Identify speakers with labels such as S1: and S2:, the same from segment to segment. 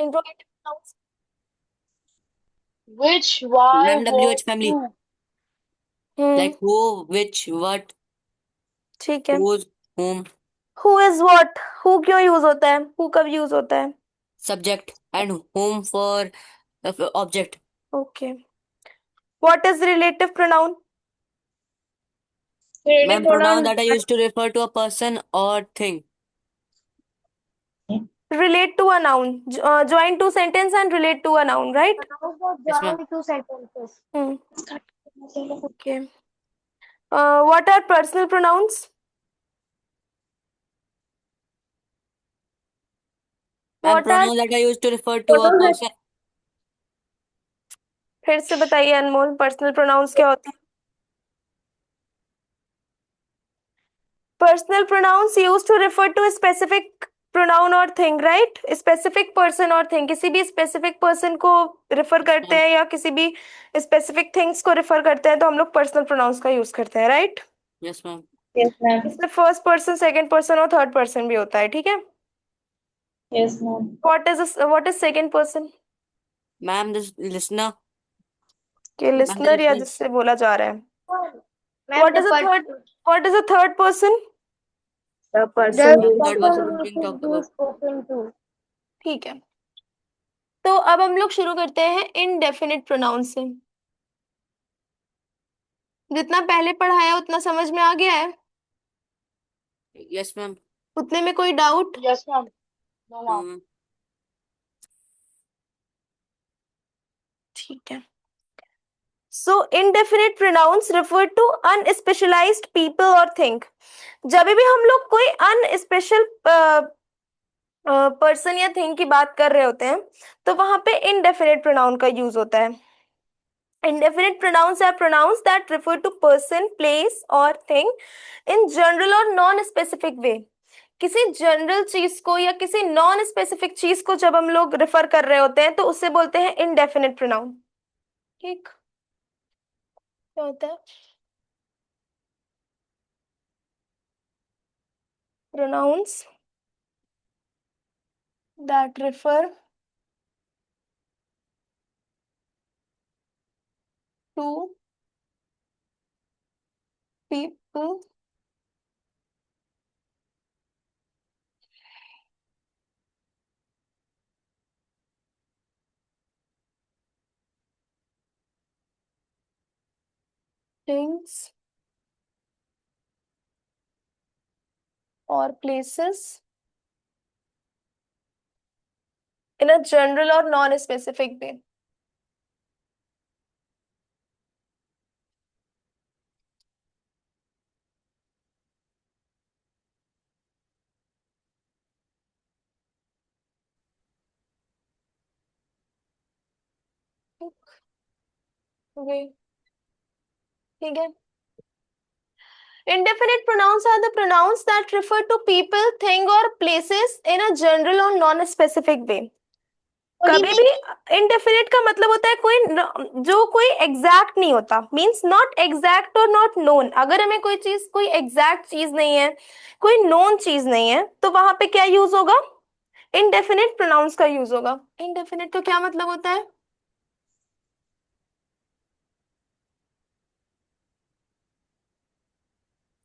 S1: Interrogative pronouns.
S2: Which, why,
S3: ma'am
S2: what,
S3: WH family,
S2: who.
S3: Like who, which, what,
S1: ठीक है।
S3: Whose, whom,
S1: who is what? Who क्यों use होता है? Who कब use होता है?
S3: subject, and whom for object.
S1: Okay. What is relative pronoun?
S2: Relative
S3: Ma'am, pronoun
S2: pronoun.
S3: that are used to refer to a person or thing.
S1: Relate to a noun, join to sentence and relate to a noun, right?
S2: Pronouns that
S3: Yes, ma'am.
S2: join two sentences.
S1: Okay. What are personal pronouns?
S3: Ma'am,
S1: what are,
S3: pronoun that are used to refer to
S2: What
S3: a
S2: is
S3: person.
S1: फिर से बताइए अनमोल, personal pronouns क्या होते हैं? Personal pronouns use to refer to specific pronoun और thing, right? Specific person और thing, किसी भी स्पेसिफिक पर्सन को रिफर
S3: Yes,
S1: करते
S3: ma'am.
S1: हैं या किसी भी स्पेसिफिक थिंग्स को रिफर करते हैं तो हम लोग पर्सनल प्रोनाउंस का यूज करते हैं, right?
S3: Yes, ma'am.
S2: Yes, ma'am.
S1: इसमें फर्स्ट पर्सन, सेकंड पर्सन और थर्ड पर्सन भी होता है, ठीक है?
S2: Yes, ma'am.
S1: What is second person?
S3: Ma'am, this listener.
S1: के
S3: Ma'am, the
S1: लिसनर या
S3: listener.
S1: जिससे बोला जा रहा है?
S2: Ma'am,
S1: what is a third, what is a third person?
S2: the
S3: Ma'am,
S2: person
S3: third person is being talked
S2: who is
S3: about.
S2: spoken to.
S1: ठीक है। तो अब हम लोग शुरू करते हैं इनडेफिनिट प्रोनाउन से। जितना पहले पढ़ाया उतना समझ में आ गया है?
S3: Yes, ma'am.
S1: उतने में कोई doubt?
S2: Yes, ma'am. No,
S3: No,
S2: ma'am.
S3: ma'am.
S1: ठीक है। So indefinite pronouns refer to unspecialised people और थिंग। जब भी हम लोग कोई अनस्पेशल पर्सन या थिंग की बात कर रहे होते हैं तो वहां पे इनडेफिनिट प्रोनाउन का यूज होता है। Indefinite pronouns are pronouns that refer to person, place or thing in general or non-specific way. किसी जनरल चीज को या किसी नॉन स्पेसिफिक चीज को जब हम लोग रेफर कर रहे होते हैं तो उससे बोलते हैं इनडेफिनिट प्रोनाउन। ठीक, क्या होता है? Pronouns that refer to people, things or places in a general or non-specific way. Okay, ठीक है। Indefinite pronouns are the pronouns that refer to people, thing or places in a general or non-specific way. कभी भी indefinite का मतलब होता है कोई जो कोई एग्जैक्ट नहीं होता, मीन्स नॉट एग्जैक्ट और नॉट नोन। अगर हमें कोई चीज, कोई एग्जैक्ट चीज नहीं है, कोई नोन चीज नहीं है, तो वहां पे क्या यूज होगा? इनडेफिनिट प्रोनाउंस का यूज होगा। इनडेफिनिट तो क्या मतलब होता है?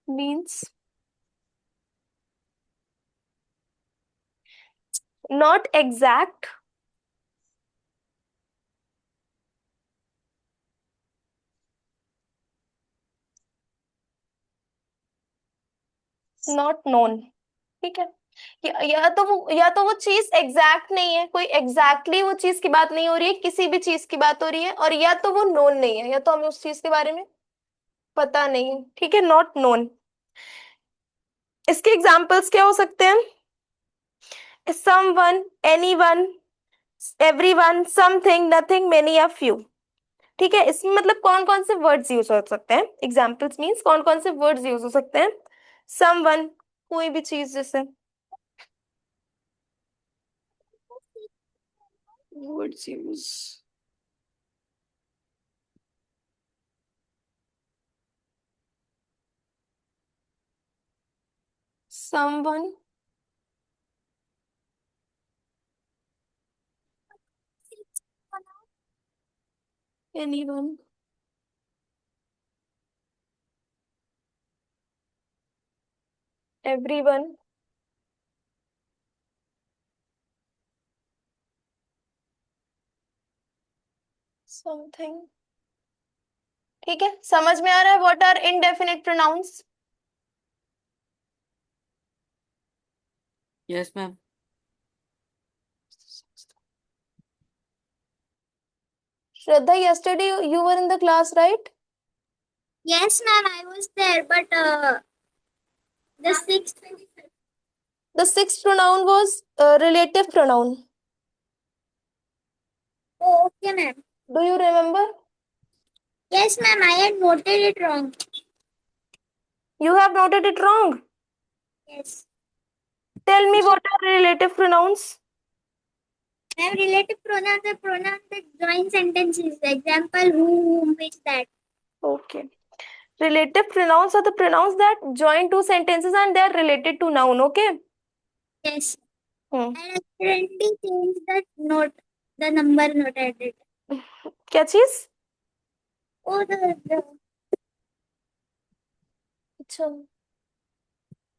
S1: Means not exact, not known. ठीक है। या तो वो चीज एग्जैक्ट नहीं है, कोई एग्जैक्टली वो चीज की बात नहीं हो रही है, किसी भी चीज की बात हो रही है, और या तो वो नोन नहीं है, या तो हमें उस चीज के बारे में पता नहीं है। ठीक है, नॉट नोन। इसके एग्जाम्पल्स क्या हो सकते हैं? Someone, anyone, everyone, something, nothing, many या फ्यू। ठीक है, इसमें मतलब कौन कौन से वर्ड्स यूज हो सकते हैं? एग्जाम्पल्स मीन्स कौन कौन से वर्ड्स यूज हो सकते हैं? समवन, कोई भी चीज, जैसे words use, someone, Anyone. Everyone. Something. ठीक है, समझ में आ रहा है what are indefinite pronouns?
S3: Yes, ma'am.
S1: Shraddha, yesterday you were in the class, right?
S2: Yes, ma'am, I was there, but the sixth.
S1: The sixth pronoun was relative pronoun.
S2: Oh, okay, ma'am.
S1: Do you remember?
S2: Yes, ma'am, I had noted it wrong.
S1: You have noted it wrong.
S2: Yes.
S1: Tell me what are relative pronouns?
S2: Ma'am, relative pronouns are pronouns that join sentences. Example, whom, which, that.
S1: Okay. Relative pronouns are the pronouns that join two sentences and they are related to noun. Okay.
S2: Yes.
S1: Hmm.
S2: I accidentally changed that note, the number note I did.
S1: क्या चीज?
S2: Oh, the
S1: अच्छा.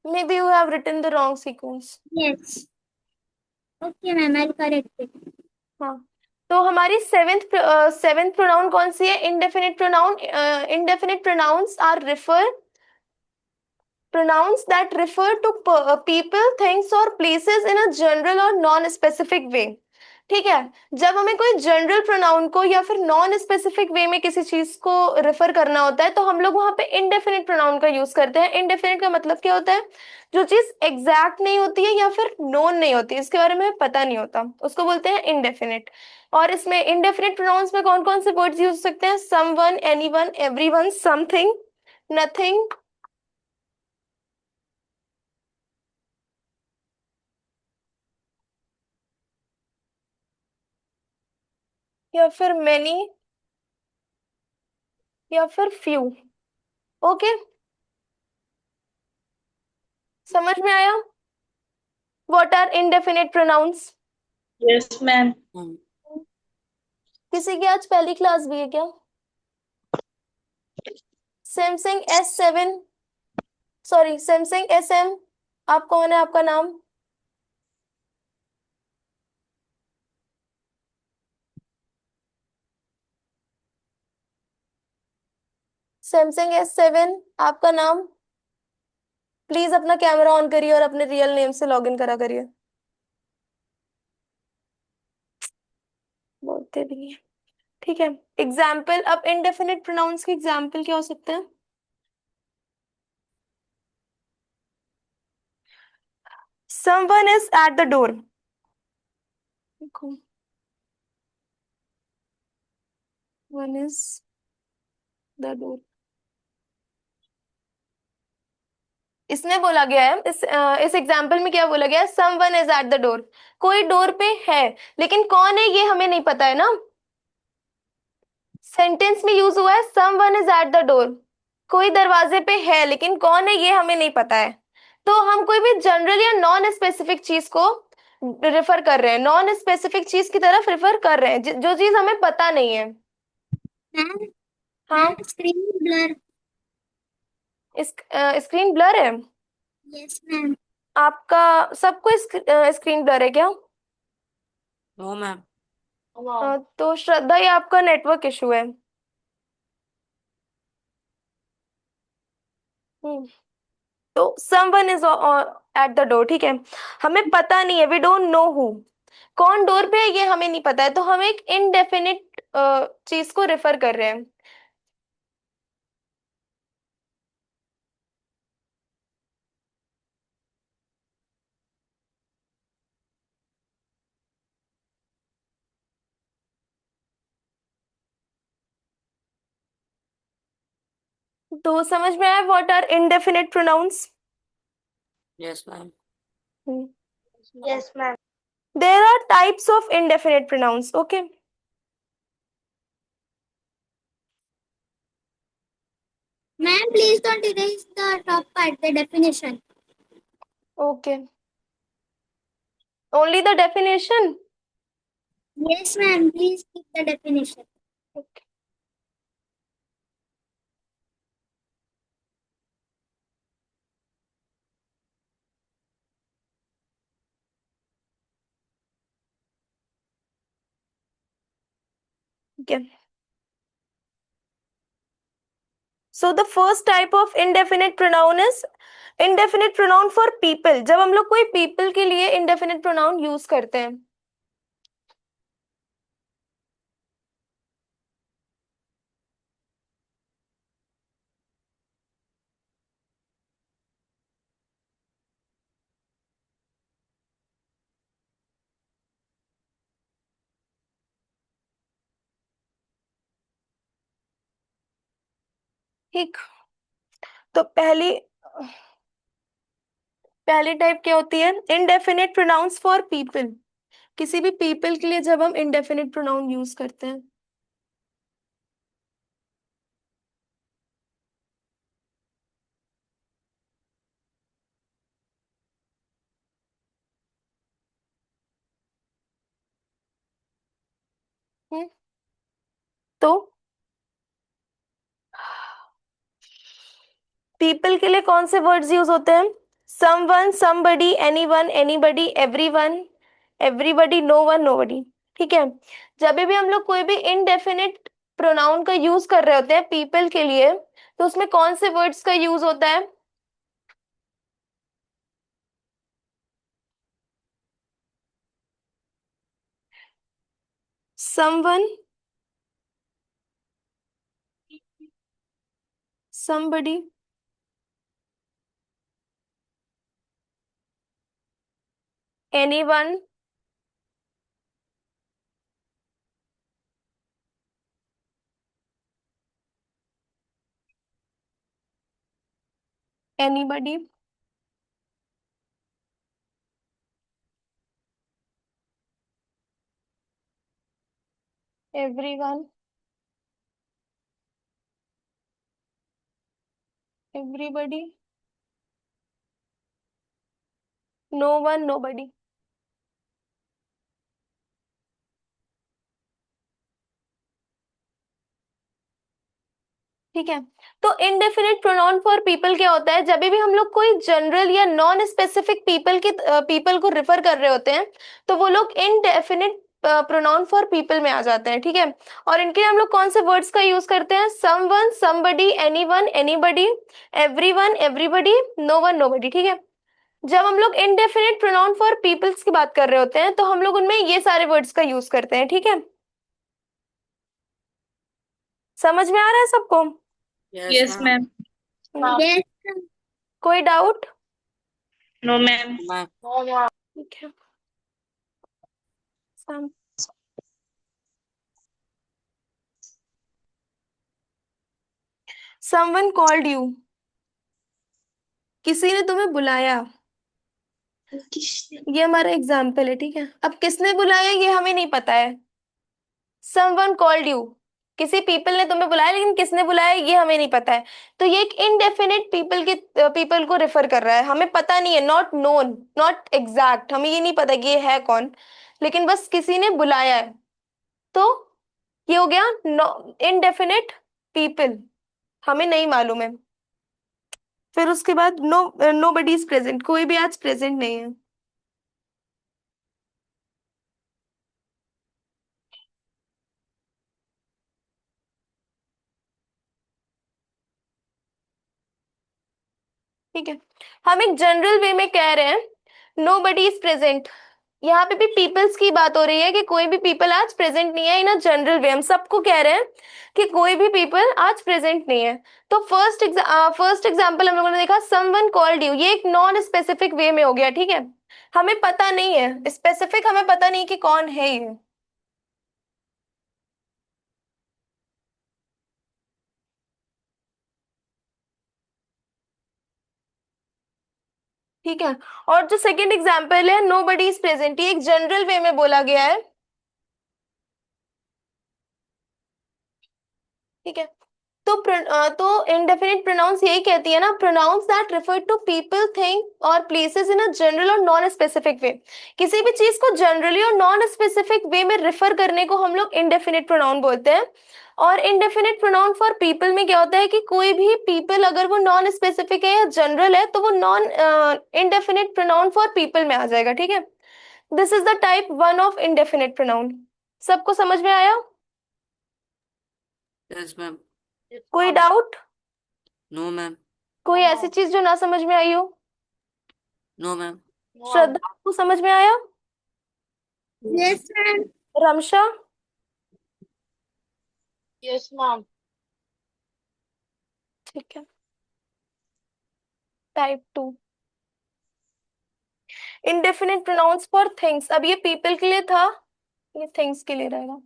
S1: Maybe you have written the wrong sequence.
S2: yes. Okay, ma'am, I'll correct it.
S1: हाँ. तो हमारी seventh pronoun कौन सी है? Indefinite pronoun. Indefinite pronouns are pronouns that refer to people, things or places in a general or non-specific way. ठीक है, जब हमें कोई जनरल प्रोनाउन को या फिर नॉन स्पेसिफिक वे में किसी चीज को रेफर करना होता है तो हम लोग वहां पे इनडेफिनिट प्रोनाउन का यूज करते हैं. इनडेफिनिट का मतलब क्या होता है? जो चीज एग्जैक्ट नहीं होती है या फिर नोन नहीं होती, इसके बारे में पता नहीं होता, उसको बोलते हैं इनडेफिनिट. और इसमें इनडेफिनिट प्रोनाउंस में कौन कौन से वर्ड्स यूज हो सकते हैं? Someone, anyone, everyone, something, nothing, या फिर मेनी, या फिर फ्यू. ओके, समझ में आया? What are indefinite pronouns?
S2: Yes, ma'am.
S3: Hmm.
S1: किसी की आज पहली क्लास भी है क्या? Samsung S7, sorry Samsung SM, आप कौन है? आपका नाम? सैमसंग S7, आपका नाम? प्लीज अपना कैमरा ऑन करिए और अपने रियल नेम से लॉगिन करा करिए. बोलते भी नहीं. ठीक है, एग्जाम्पल. अब इनडेफिनिट प्रोनाउंस के एग्जाम्पल क्या हो सकते हैं? Someone is at the door. देखो, one is the door. इसमें बोला गया है, इस एग्जाम्पल में क्या बोला गया है? Someone is at the door. कोई डोर पे है, लेकिन कौन है ये हमें नहीं पता है ना. सेंटेंस में यूज हुआ है someone is at the door. कोई दरवाजे पे है लेकिन कौन है ये हमें नहीं पता है. तो हम कोई भी जनरल या नॉन स्पेसिफिक चीज को रेफर कर रहे हैं, नॉन स्पेसिफिक चीज की तरफ रेफर कर रहे हैं जो चीज हमें पता नहीं है.
S2: Ma'am,
S1: हाँ.
S2: ma'am, screen blur.
S1: Screen blur है?
S2: Yes, ma'am.
S1: आपका सबको स्क्रीन ब्लर है क्या?
S3: No, ma'am.
S1: तो श्रद्धा, ये आपका नेटवर्क इशू है. हम्म. तो someone is at the door. ठीक है, हमें पता नहीं है, वी डोंट नो हु. कौन डोर पे है ये हमें नहीं पता है, तो हम एक इनडेफिनिट चीज को रेफर कर रहे हैं. तो समझ में आया what are indefinite pronouns?
S3: Yes, ma'am.
S2: Yes, ma'am.
S1: There are types of indefinite pronouns. Okay.
S2: Ma'am, please don't erase the top part, the definition.
S1: Okay, only the definition.
S2: Yes, ma'am, please keep the definition.
S1: ठीक है। So the first type of indefinite pronoun is indefinite pronoun for people, जब हम लोग कोई people के लिए indefinite pronoun use करते हैं। ठीक। तो पहली टाइप क्या होती है? इंडेफिनिट प्रोनाउंस फॉर पीपल, किसी भी पीपल के लिए जब हम इंडेफिनिट प्रोनाउन यूज करते हैं। हम्म, तो पीपल के लिए कौन से वर्ड्स यूज होते हैं? Someone, somebody, anyone, anybody, everyone, everybody, no one, nobody. ठीक है। जब भी हम लोग कोई भी इनडेफिनिट प्रोनाउन का यूज कर रहे होते हैं पीपल के लिए, तो उसमें कौन से वर्ड्स का यूज होता है? Someone, somebody, anyone, anybody, everyone, everybody, no one, nobody. ठीक है। तो इनडेफिनिट प्रोनाउन फॉर पीपल क्या होता है? जब भी हम लोग कोई जनरल या नॉन स्पेसिफिक पीपल को रिफर कर रहे होते हैं, तो वो लोग इनडेफिनिट प्रोनाउन फॉर पीपल में आ जाते हैं। ठीक है। और इनके लिए हम लोग कौन से वर्ड्स का यूज करते हैं? Someone, somebody, anyone, anybody, everyone, everybody, no one, nobody. ठीक है। जब हम लोग इनडेफिनिट प्रोनाउन फॉर पीपल्स की बात कर रहे होते हैं, तो हम लोग उनमें ये सारे वर्ड्स का यूज करते हैं। ठीक है। समझ में आ रहा है सबको?
S3: Yes,
S4: Yes,
S3: ma'am.
S4: ma'am.
S2: Yes.
S1: कोई डाउट?
S4: No, ma'am.
S3: Ma'am.
S1: ठीक है। सम समवन कॉल्ड यू, किसी ने तुम्हें बुलाया। ये हमारा एग्जाम्पल है। ठीक है। अब किसने बुलाया ये हमें नहीं पता है। समवन कॉल्ड यू, किसी पीपल ने तुम्हें बुलाया, लेकिन किसने बुलाया ये हमें नहीं पता है। तो ये एक इनडेफिनिट पीपल को रेफर कर रहा है। हमें पता नहीं है, नॉट नोन, नॉट एग्जैक्ट, हमें ये नहीं पता कि ये है कौन, लेकिन बस किसी ने बुलाया है। तो ये हो गया इनडेफिनिट पीपल, हमें नहीं मालूम है। फिर उसके बाद नो बडी इज प्रेजेंट, कोई भी आज प्रेजेंट नहीं है। ठीक है। हम एक जनरल वे में कह रहे हैं नो बडी इज प्रेजेंट। यहाँ पे भी पीपल्स की बात हो रही है कि कोई भी पीपल आज प्रेजेंट नहीं है। इन अ जनरल वे हम सबको कह रहे हैं कि कोई भी पीपल आज प्रेजेंट नहीं है। तो फर्स्ट एग्जांपल हम लोगों ने देखा समवन कॉल्ड यू, ये एक नॉन स्पेसिफिक वे में हो गया। ठीक है। हमें पता नहीं है स्पेसिफिक, हमें पता नहीं कि कौन है ये। ठीक है। और जो सेकंड एग्जांपल है नो बडी इज प्रेजेंट, ये एक जनरल वे में बोला गया है। ठीक है। तो इंडेफिनिट प्रोनाउंस यही कहती है ना, pronouns that refer to people, thing और प्लेसेस इन अ जनरल और नॉन स्पेसिफिक वे। किसी भी चीज को जनरली और नॉन स्पेसिफिक वे में रिफर करने को हम लोग इंडेफिनिट प्रोनाउन बोलते हैं। और इंडेफिनिट प्रोनाउन फॉर पीपल में क्या होता है कि कोई भी पीपल अगर वो नॉन स्पेसिफिक है या जनरल है, तो वो non indefinite pronoun for people में आ जाएगा। ठीक है। This is the type one of indefinite pronoun. सबको समझ में आया?
S3: Yes, ma'am.
S1: कोई डाउट?
S3: No, ma'am.
S1: कोई ऐसी चीज जो ना समझ में आई हो?
S3: No, ma'am.
S1: श्रद्धा, आपको समझ में आया?
S2: Yes, ma'am.
S1: Ramsha?
S4: Yes, ma'am.
S1: ठीक है। Type 2, indefinite pronouns for things. अब ये पीपल के लिए था, ये थिंग्स के लिए रहेगा।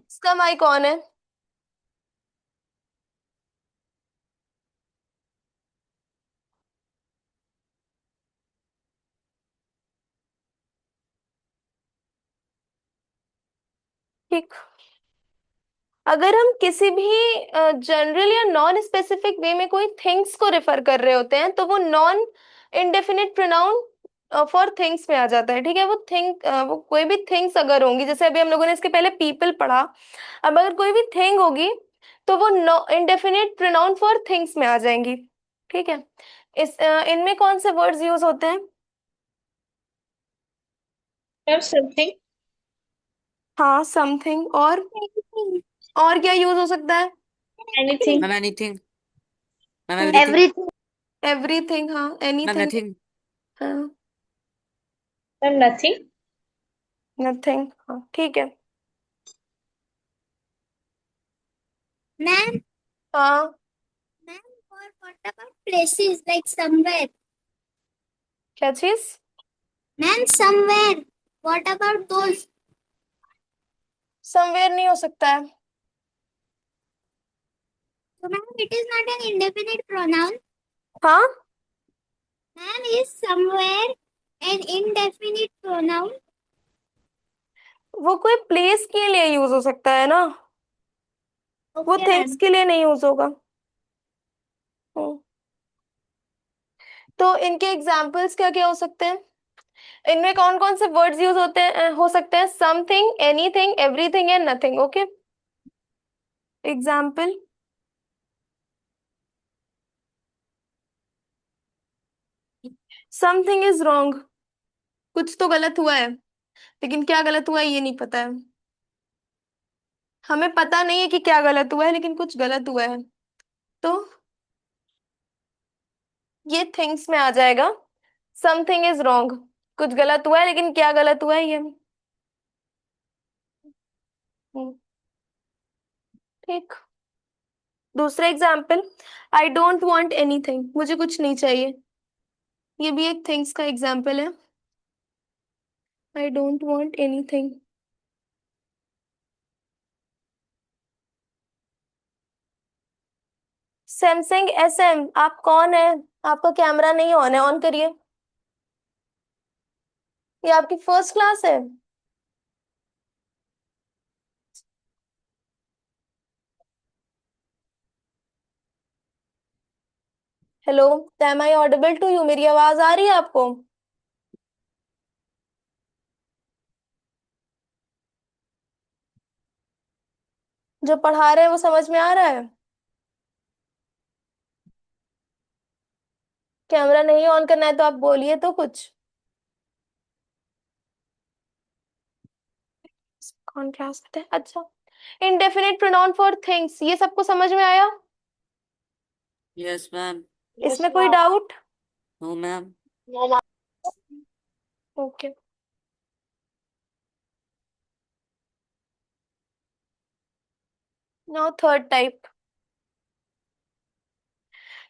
S1: इसका माइक कौन है? ठीक। अगर हम किसी भी जनरल या नॉन स्पेसिफिक वे में कोई थिंग्स को रेफर कर रहे होते हैं तो वो non indefinite pronoun for things में आ जाता है। ठीक है, वो कोई भी थिंग्स अगर होंगी, जैसे अभी हम लोगों ने इसके पहले पीपल पढ़ा, अब अगर कोई भी थिंग होगी तो वो इंडेफिनिट प्रोनाउन फॉर थिंग्स में आ जाएंगी। ठीक है, इनमें कौन से वर्ड्स यूज होते हैं?
S4: Ma'am, something.
S1: हाँ, समथिंग। और क्या यूज हो सकता है?
S4: Anything.
S3: Ma'am, anything. Ma'am, everything.
S2: Everything.
S1: Everything, हाँ,
S3: Ma'am,
S1: एनीथिंग।
S3: nothing.
S1: हाँ,
S4: Ma'am, nothing.
S1: नथिंग। हाँ, ठीक है।
S2: Ma'am,
S1: हाँ,
S2: ma'am, or what about places like somewhere?
S1: क्या चीज?
S2: Ma'am, somewhere. What about those?
S1: Somewhere नहीं हो सकता है।
S2: So, ma'am, it is not an indefinite pronoun.
S1: हाँ,
S2: Ma'am, is somewhere an indefinite pronoun?
S1: वो कोई प्लेस के लिए यूज हो सकता है ना, वो
S2: Okay,
S1: थिंग्स
S2: ma'am.
S1: के लिए नहीं यूज होगा। हम्म, तो इनके एग्जाम्पल्स क्या क्या हो सकते हैं? इनमें कौन कौन से वर्ड्स यूज होते हैं, हो सकते हैं? Something, anything, everything and nothing. Okay, example. Something is wrong, कुछ तो गलत हुआ है, लेकिन क्या गलत हुआ है ये नहीं पता है। हमें पता नहीं है कि क्या गलत हुआ है, लेकिन कुछ गलत हुआ है, तो ये थिंग्स में आ जाएगा। समथिंग इज रॉन्ग, कुछ गलत हुआ है, लेकिन क्या गलत हुआ है ये। हम्म, ठीक। दूसरा example, I don't want anything, मुझे कुछ नहीं चाहिए। ये भी एक थिंग्स का एग्जाम्पल है। I don't want anything. Samsung SM, आप कौन है? आपका कैमरा नहीं ऑन है, ऑन करिए। ये आपकी फर्स्ट क्लास है? Hello, am I audible to you? मेरी आवाज आ रही है आपको? जो पढ़ा रहे हैं वो समझ में आ रहा है? कैमरा नहीं ऑन करना है तो आप बोलिए तो कुछ। कौन क्लास करते हैं? अच्छा, इंडेफिनिट प्रोनाउन फॉर थिंग्स, ये सबको समझ में आया?
S3: Yes, ma'am.
S1: इसमें कोई doubt?
S3: No, ma'am.
S4: No, ma'am.
S1: Okay, now third type,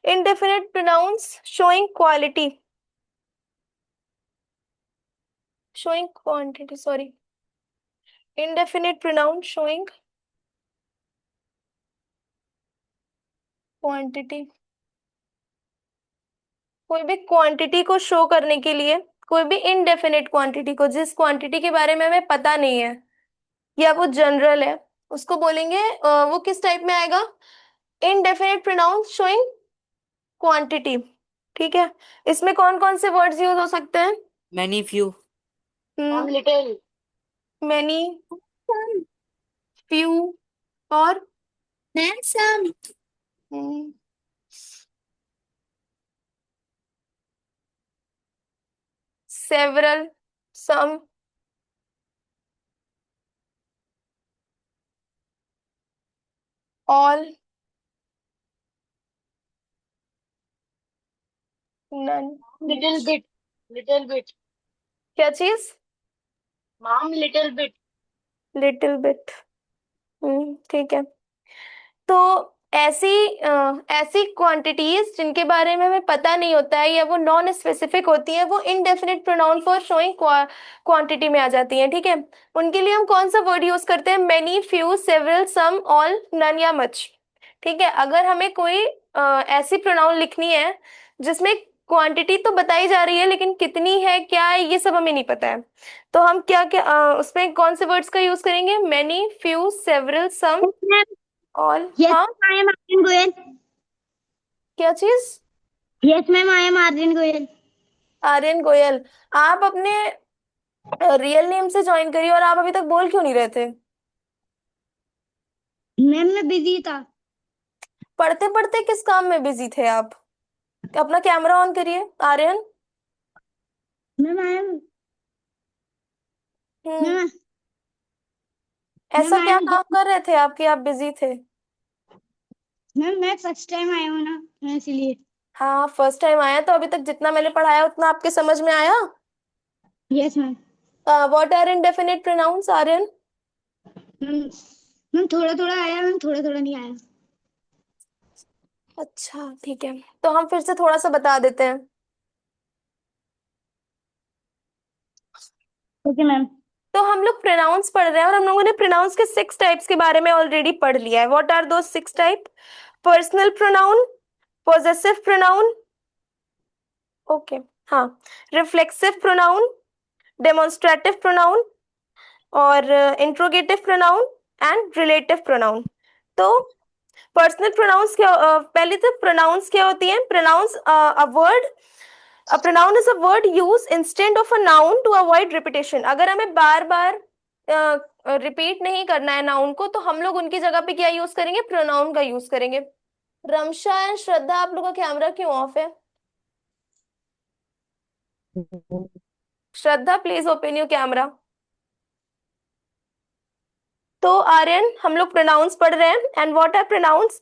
S1: indefinite pronouns showing quality, showing quantity, sorry, indefinite pronoun showing quantity। कोई भी क्वांटिटी को शो करने के लिए, कोई भी इनडेफिनेट क्वांटिटी को, जिस क्वांटिटी के बारे में हमें पता नहीं है या वो जनरल है, उसको बोलेंगे वो किस टाइप में आएगा? Indefinite pronoun showing quantity. ठीक है, इसमें कौन कौन से वर्ड्स यूज हो सकते हैं?
S3: Many few.
S1: हम्म,
S4: Little.
S1: many,
S2: Some.
S1: few, और
S2: Ma'am, some.
S1: several, some, all, none.
S4: Little bit. Little bit.
S1: क्या चीज?
S4: Mom, little bit.
S1: Little bit. ठीक है। तो ऐसी ऐसी क्वांटिटीज जिनके बारे में हमें पता नहीं होता है या वो नॉन स्पेसिफिक होती है, वो indefinite pronoun for showing quantity में आ जाती हैं। ठीक है, उनके लिए हम कौन सा वर्ड यूज करते हैं? मैनी, फ्यू, सेवरल, सम, ऑल, नन या मच। ठीक है, अगर हमें कोई ऐसी प्रोनाउन लिखनी है जिसमें क्वांटिटी तो बताई जा रही है लेकिन कितनी है, क्या है, ये सब हमें नहीं पता है, तो हम क्या क्या उसमें कौन से वर्ड्स का यूज करेंगे? मैनी, फ्यू, सेवरल, सम, ऑल।
S2: Yes,
S1: हाँ,
S2: I am Aryan Goyal.
S1: क्या चीज?
S2: Yes, ma'am, I am Aryan Goyal.
S1: Aryan Goyal. आप अपने रियल नेम से ज्वाइन करिए, और आप अभी तक बोल क्यों नहीं रहे थे?
S2: मैम मैं बिजी था।
S1: पढ़ते पढ़ते किस काम में बिजी थे आप? अपना कैमरा ऑन करिए Aryan.
S2: Ma'am I am
S1: hmm,
S2: ma'am
S1: ऐसा
S2: मैम आई
S1: क्या
S2: एम
S1: काम कर रहे थे आप कि आप बिजी थे?
S2: मैम मैं फर्स्ट टाइम आया हूँ ना, मैं इसलिए।
S1: हाँ, फर्स्ट टाइम आया, तो अभी तक जितना मैंने पढ़ाया उतना आपके समझ में आया?
S2: Yes ma'am.
S1: What are indefinite pronouns, Aryan?
S2: Ma'am ma'am थोड़ा थोड़ा आया, मैम थोड़ा थोड़ा नहीं आया।
S1: अच्छा, ठीक है, तो हम फिर से थोड़ा सा बता देते हैं।
S2: Okay ma'am.
S1: तो हम लोग प्रोनाउंस पढ़ रहे हैं, और हम लोगों ने प्रोनाउंस के 6 टाइप्स के बारे में ऑलरेडी पढ़ लिया है। व्हाट आर दो 6 type? Personal pronoun, possessive pronoun, okay, हाँ, रिफ्लेक्सिव प्रोनाउन, डेमोन्स्ट्रेटिव प्रोनाउन, और interrogative pronoun and relative pronoun. तो पर्सनल प्रोनाउंस क्या पहले तो प्रोनाउंस क्या होती हैं? Pronouns a word, a pronoun is a word used instead of a noun to avoid repetition। अगर हमें बार बार रिपीट नहीं करना है नाउन को, तो हम लोग उनकी जगह पे क्या यूज करेंगे? प्रोनाउन का यूज करेंगे। रमशा एंड श्रद्धा, आप लोग का कैमरा क्यों ऑफ है? Shraddha, please open your camera. तो आर्यन, हम लोग प्रोनाउंस पढ़ रहे हैं, and what are pronouns?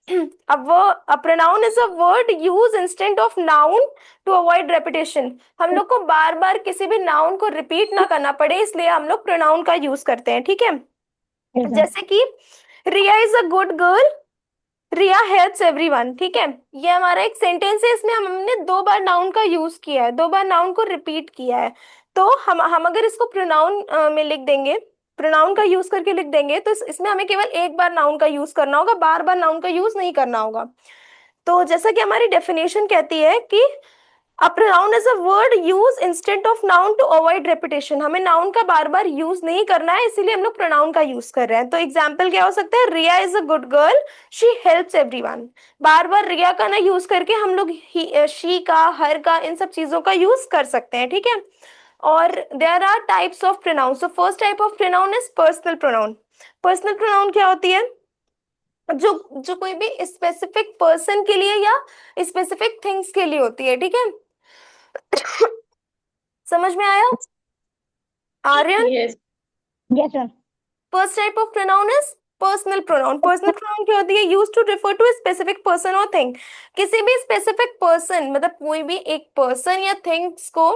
S1: a pronoun is a word used instead of noun to avoid repetition। हम लोग को बार बार किसी भी नाउन को रिपीट ना करना पड़े, इसलिए हम लोग प्रोनाउन का यूज करते हैं। ठीक है, जैसे कि Riya is a good girl, Riya helps everyone. ठीक है, ये हमारा एक सेंटेंस है, इसमें हमने 2 बार नाउन का यूज किया है, 2 बार नाउन को रिपीट किया है। तो हम अगर इसको प्रोनाउन में लिख देंगे, प्रोनाउन का यूज करके लिख देंगे, तो इसमें हमें केवल एक बार नाउन का यूज करना होगा, बार बार नाउन का यूज नहीं करना होगा। तो जैसा कि हमारी डेफिनेशन कहती है कि a pronoun is a word used instead of noun to avoid repetition। हमें नाउन का बार बार यूज नहीं करना है, इसीलिए हम लोग प्रोनाउन का यूज कर रहे हैं। तो एग्जाम्पल क्या हो सकता है? Riya is a good girl, she helps everyone. बार बार रिया का ना यूज करके हम लोग शी का, हर का, इन सब चीजों का यूज कर सकते हैं। ठीक है, और there are types of pronoun. So first type of pronoun is personal pronoun. Personal pronoun क्या होती है? जो जो कोई भी स्पेसिफिक पर्सन के लिए या स्पेसिफिक थिंग्स के लिए होती है। ठीक है, समझ में आया Aryan?
S4: Yes.
S2: Yes ma'am.
S1: First type of pronoun is personal pronoun. Personal pronoun क्या होती है? Use to refer to specific person और थिंग। किसी भी स्पेसिफिक पर्सन, मतलब कोई भी एक पर्सन या थिंग्स को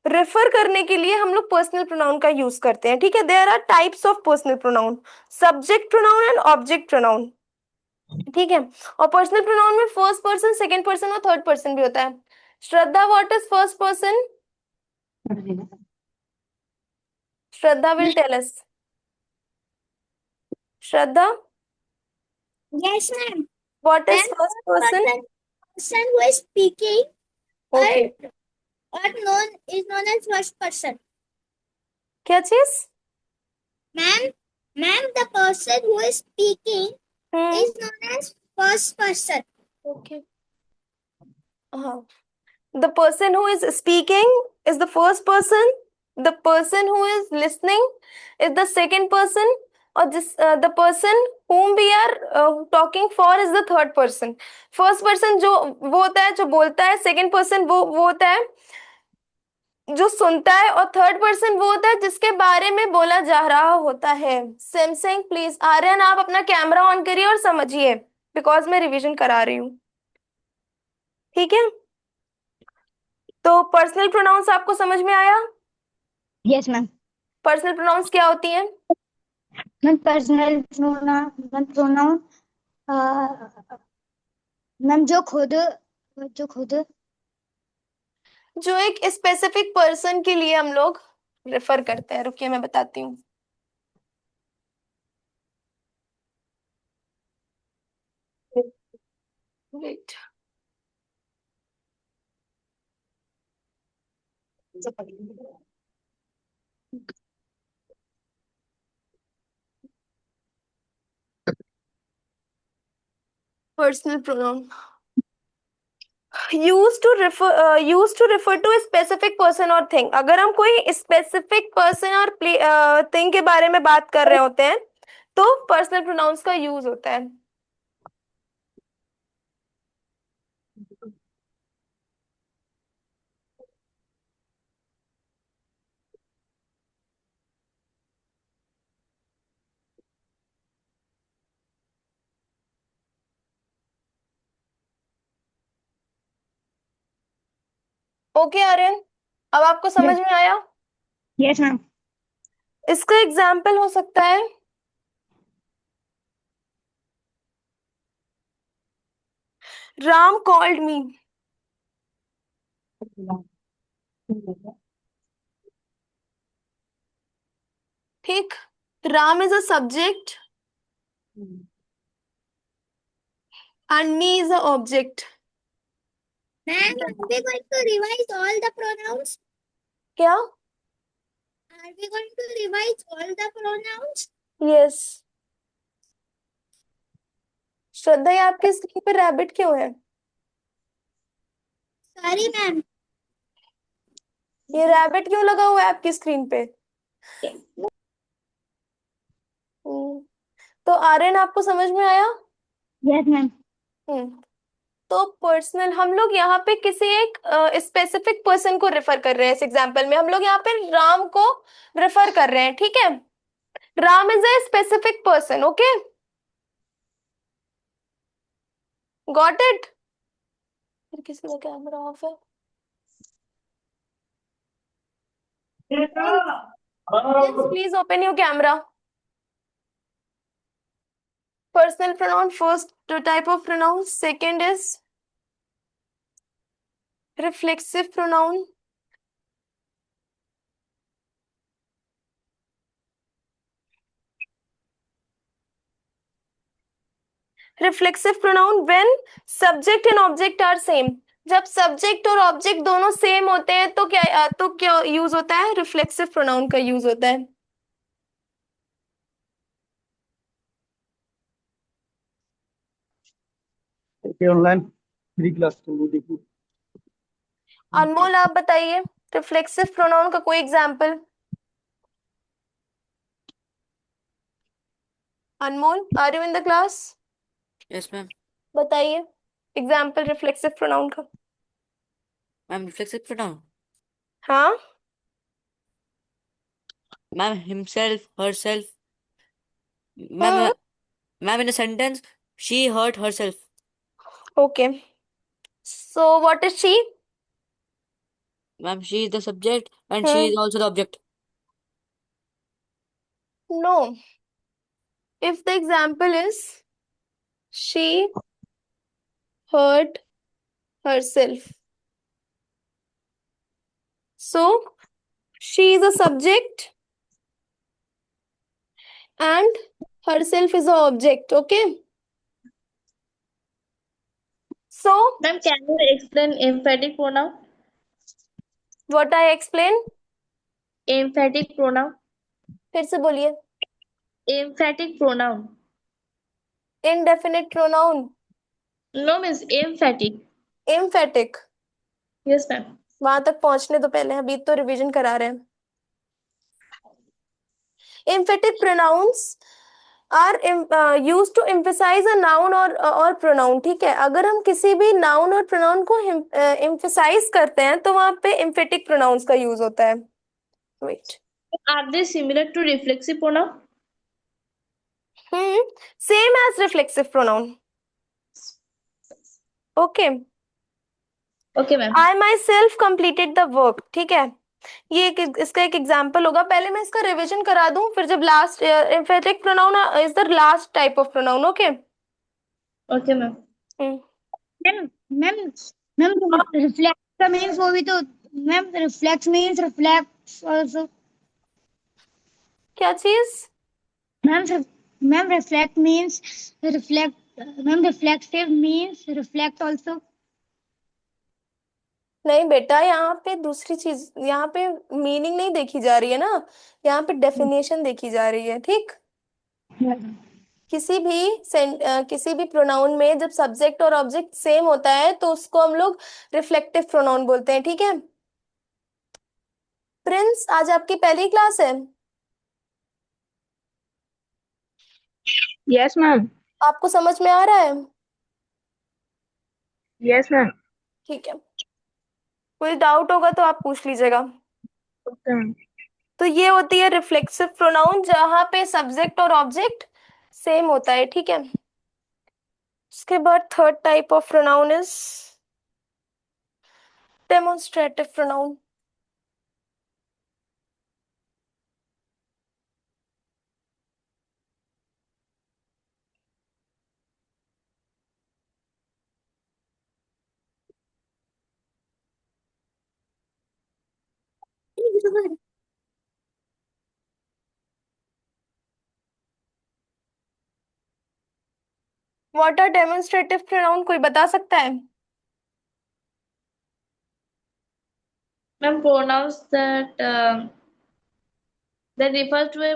S1: रेफर करने के लिए हम लोग पर्सनल प्रोनाउन का यूज करते हैं। ठीक है, there are types of personal pronoun, subject pronoun and object pronoun. ठीक है, और पर्सनल प्रोनाउन में फर्स्ट पर्सन, सेकंड पर्सन और थर्ड पर्सन भी होता है। Shraddha, what is first person? Shraddha will tell us. Shraddha,
S2: yes ma'am.
S1: What is
S2: ma'am
S1: first person?
S2: person who is speaking
S1: okay,
S2: or known is known as first person.
S1: क्या चीज?
S2: Ma'am, the person who is speaking is known as first person.
S1: Okay, हाँ, the person who is speaking is the first person, the person who is listening is the second person, or the person whom we are talking for is the third person. First person जो वो होता है जो बोलता है, second person वो होता है जो सुनता है, और थर्ड पर्सन वो होता है जिसके बारे में बोला जा रहा होता है. Samsung please. आर्यन आप अपना कैमरा ऑन करिए और समझिए, बिकॉज मैं रिवीजन करा रही हूँ. ठीक है, तो पर्सनल प्रोनाउंस आपको समझ में आया?
S2: Yes ma'am.
S1: पर्सनल प्रोनाउंस क्या होती हैं?
S2: मैम पर्सनल प्रोनाउन मैम जो खुद
S1: जो एक स्पेसिफिक पर्सन के लिए हम लोग रेफर करते हैं. रुकिए मैं बताती हूँ. Wait. Personal pronoun use to refer to specific person और थिंग. अगर हम कोई स्पेसिफिक पर्सन और थिंग के बारे में बात कर रहे होते हैं तो पर्सनल प्रोनाउंस का यूज होता है. ओके आर्यन, अब आपको समझ में आया?
S2: Yes ma'am.
S1: इसका एग्जाम्पल हो सकता है राम कॉल्ड मी. ठीक, Ram is a subject and me is a object.
S2: Ma'am, are we going to revise all the pronouns?
S1: क्या?
S2: Are we going to revise all the pronouns?
S1: यस. श्रद्धा, ये आपकी स्क्रीन पे रैबिट क्यों है?
S2: Sorry ma'am.
S1: ये rabbit क्यों लगा हुआ है आपकी स्क्रीन पे? तो आर्यन आपको समझ में आया?
S2: Yes ma'am.
S1: तो पर्सनल हम लोग यहाँ पे किसी एक स्पेसिफिक पर्सन को रेफर कर रहे हैं. इस एग्जांपल में हम लोग यहाँ पे राम को रेफर कर रहे हैं. ठीक है, Ram is a specific person. Okay, got it? फिर किसी का कैमरा ऑफ है? Please open your camera. Personal pronoun, first type of pronoun. Second is reflexive pronoun. Reflexive pronoun when subject and object are same. जब subject और object दोनों same होते हैं तो क्या यूज होता है? रिफ्लेक्सिव प्रोनाउन का यूज होता है.
S5: ऑनलाइन फ्री क्लास चल रही देखिए.
S1: अनमोल आप बताइए रिफ्लेक्सिव प्रोनाउन का कोई example. Anmol, are you in the class?
S3: Yes, ma'am.
S1: बताइए एग्जांपल रिफ्लेक्सिव प्रोनाउन का.
S3: Ma'am, reflexive pronoun.
S1: हाँ,
S3: Ma'am, himself, herself. Ma'am, ma'am, in a sentence, she hurt herself.
S1: Okay. So what is she?
S3: Ma'am, she is the subject and she is also the object.
S1: No. If the example is she hurt herself. So she is a subject and herself is a object. Okay. So
S6: Ma'am, can you explain emphatic pronoun?
S1: what I explain?
S6: Emphatic pronoun.
S1: फिर से बोलिए.
S6: Emphatic pronoun.
S1: Indefinite pronoun.
S6: No, means emphatic.
S1: Emphatic.
S6: Yes, ma'am.
S1: वहां तक पहुंचने तो पहले, अभी तो रिवीजन करा रहे हैं. emphatic pronouns are used to emphasize a noun or pronoun. ठीक है, अगर हम किसी भी noun और pronoun को emphasize करते हैं तो वहां पे emphatic pronouns का use होता है. Wait.
S6: Are they similar to reflexive pronoun?
S1: Same as reflexive pronoun. Okay.
S6: Okay, ma'am.
S1: I myself completed the work. ठीक है, ये इसका एक एग्जाम्पल होगा. पहले मैं इसका रिवीजन करा दूं, फिर जब last emphatic pronoun is the last type of pronoun. Okay.
S6: Okay, ma'am.
S2: Ma'am ma'am ma'am reflect का मीन्स वो भी तो ma'am reflex means reflects also
S1: क्या चीज?
S2: Ma'am ma'am reflect means reflect ma'am reflective means reflect also
S1: नहीं बेटा, यहाँ पे दूसरी चीज, यहाँ पे मीनिंग नहीं देखी जा रही है ना, यहाँ पे डेफिनेशन देखी जा रही है. ठीक, किसी भी प्रोनाउन में जब सब्जेक्ट और ऑब्जेक्ट सेम होता है तो उसको हम लोग रिफ्लेक्टिव प्रोनाउन बोलते हैं. ठीक है प्रिंस, आज आपकी पहली क्लास है.
S7: Yes ma'am.
S1: आपको समझ में आ रहा है?
S7: Yes ma'am.
S1: ठीक है, कोई डाउट होगा तो आप पूछ लीजिएगा.
S7: Okay ma'am.
S1: तो ये होती है रिफ्लेक्सिव प्रोनाउन, जहां पे सब्जेक्ट और ऑब्जेक्ट सेम होता है. ठीक है, उसके बाद third type of pronoun is demonstrative pronoun. What are demonstrative pronoun, कोई बता सकता है?
S6: Ma'am, pronouns that refer to a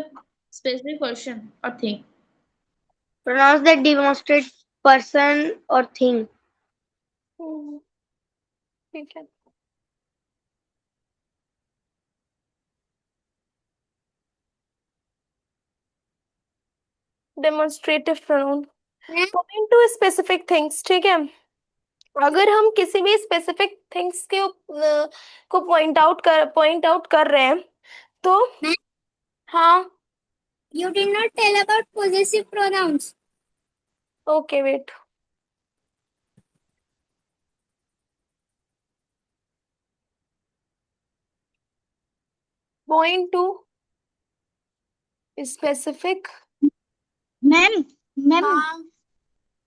S6: specific person or thing.
S7: Pronouns that demonstrate person or thing.
S1: ठीक है, demonstrative pronoun point to specific things. ठीक है, अगर हम किसी भी स्पेसिफिक थिंग्स के को पॉइंट आउट कर रहे हैं तो हाँ.
S2: You did not tell about possessive pronouns.
S1: Okay wait, point to specific.
S2: Ma'am ma'am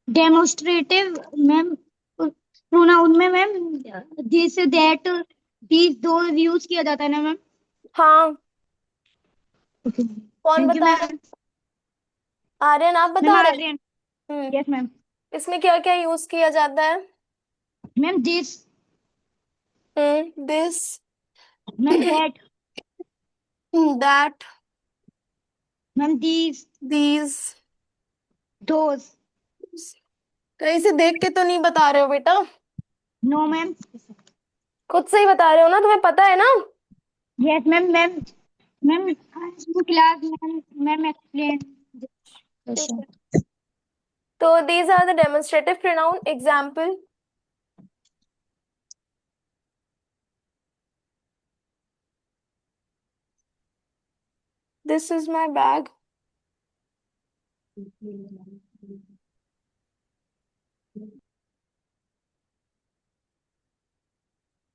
S2: demonstrative ma'am pronoun में मैम दिस दैट दीज दो यूज किया जाता है ना मैम.
S1: हाँ, कौन
S2: Thank you,
S1: बता
S2: ma'am.
S1: रहे? आर्यन, आप बता
S2: मैम
S1: रहे?
S2: आर्यन.
S1: हम्म,
S2: यस मैम.
S1: इसमें क्या क्या यूज किया जाता है?
S2: Ma'am this
S1: this,
S2: ma'am that
S1: that,
S2: ma'am these
S1: these.
S2: Those.
S1: कहीं से देख के तो नहीं बता रहे हो बेटा?
S2: No ma'am.
S1: खुद से ही बता रहे हो ना, तुम्हें पता है ना?
S2: Yes ma'am. Ma'am ma'am class ma'am ma'am explain.
S1: ठीक है, तो these are the demonstrative pronoun. Example: this is my bag.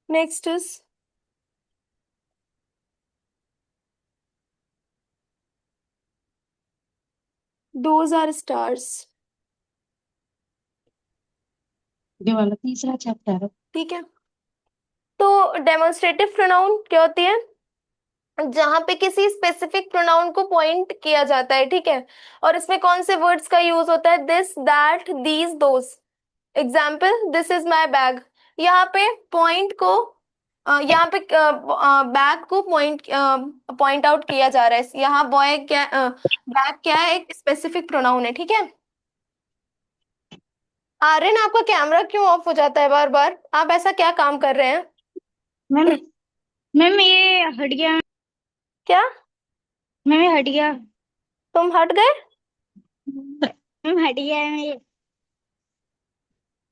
S1: Next is those are stars.
S2: ये वाला तीसरा चैप्टर है.
S1: ठीक है, तो डेमोन्स्ट्रेटिव प्रोनाउन क्या होती है? जहां पे किसी स्पेसिफिक प्रोनाउन को पॉइंट किया जाता है. ठीक है, और इसमें कौन से वर्ड्स का यूज होता है? This, that, these, those. Example: this is my bag. यहाँ पे पॉइंट को यहाँ पे बैग को पॉइंट आउट किया जा रहा है. यहाँ बॉय क्या, बैग क्या है? एक स्पेसिफिक प्रोनाउन है. ठीक है, आर्यन, आपका कैमरा क्यों ऑफ हो जाता है बार बार? आप ऐसा क्या काम कर रहे हैं?
S2: मैम मैम ये हट गया.
S1: क्या?
S2: मैम ये हट गया।
S1: तुम हट गए?
S2: मैम हट गया है ये।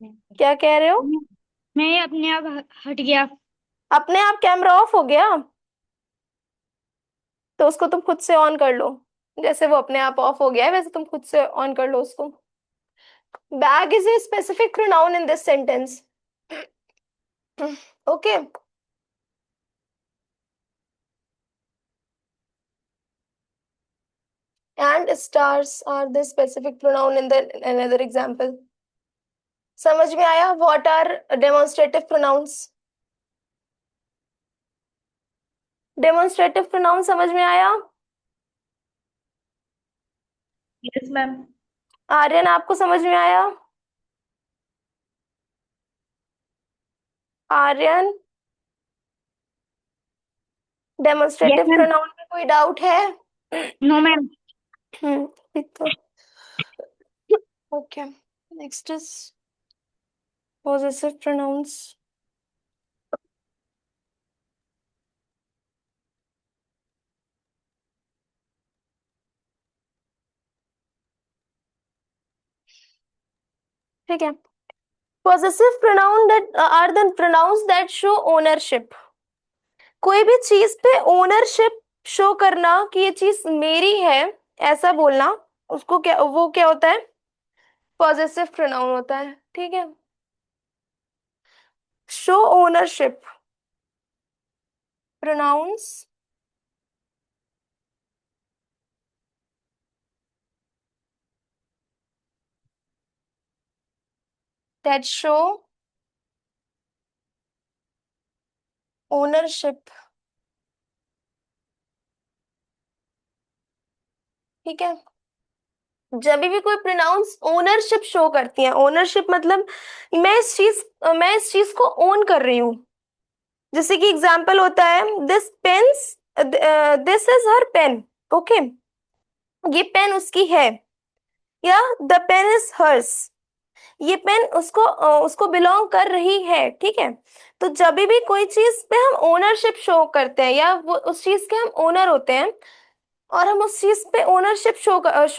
S1: क्या कह रहे हो?
S2: मैं ये अपने आप हट गया।
S1: अपने आप कैमरा ऑफ हो गया? तो उसको तुम खुद से ऑन कर लो। जैसे वो अपने आप ऑफ हो गया है वैसे तुम खुद से ऑन कर लो उसको। Bag is a specific pronoun in this sentence. Okay. And stars are the specific pronoun in the another example. समझ में आया? What are demonstrative pronouns? Demonstrative pronoun समझ में आया?
S6: Yes, ma'am.
S1: आर्यन आपको समझ में आया? Aryan,
S2: yes
S1: demonstrative
S2: ma'am.
S1: Pronoun में कोई डाउट है?
S2: No ma'am.
S1: तो okay, next is possessive pronouns. ठीक है। possessive pronoun that are the pronouns that show ownership. कोई भी चीज पे ओनरशिप शो करना कि ये चीज मेरी है, ऐसा बोलना, उसको क्या, वो क्या होता है? पॉजेसिव प्रोनाउन होता है। ठीक है। Show ownership pronouns that show ownership. ठीक है। जब भी कोई प्रोनाउंस ओनरशिप शो करती है, ओनरशिप मतलब मैं इस चीज को ओन कर रही हूँ। जैसे कि एग्जाम्पल होता है this is her pen. Okay, ये पेन उसकी है, या द पेन इज हर्स, ये पेन उसको बिलोंग कर रही है। ठीक है। तो जब भी कोई चीज पे हम ओनरशिप शो करते हैं या वो उस चीज के हम ओनर होते हैं और हम उस चीज पे ओनरशिप शो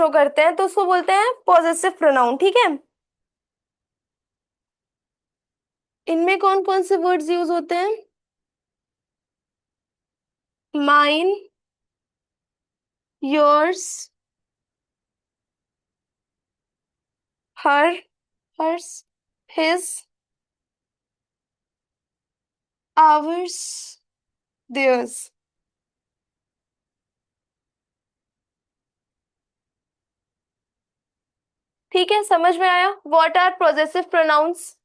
S1: करते हैं तो उसको बोलते हैं पॉजेसिव प्रोनाउन। ठीक है। इनमें कौन कौन से वर्ड्स यूज होते हैं? Mine, yours, her, hers, his, ours, theirs. ठीक है, समझ में आया? What are possessive pronouns?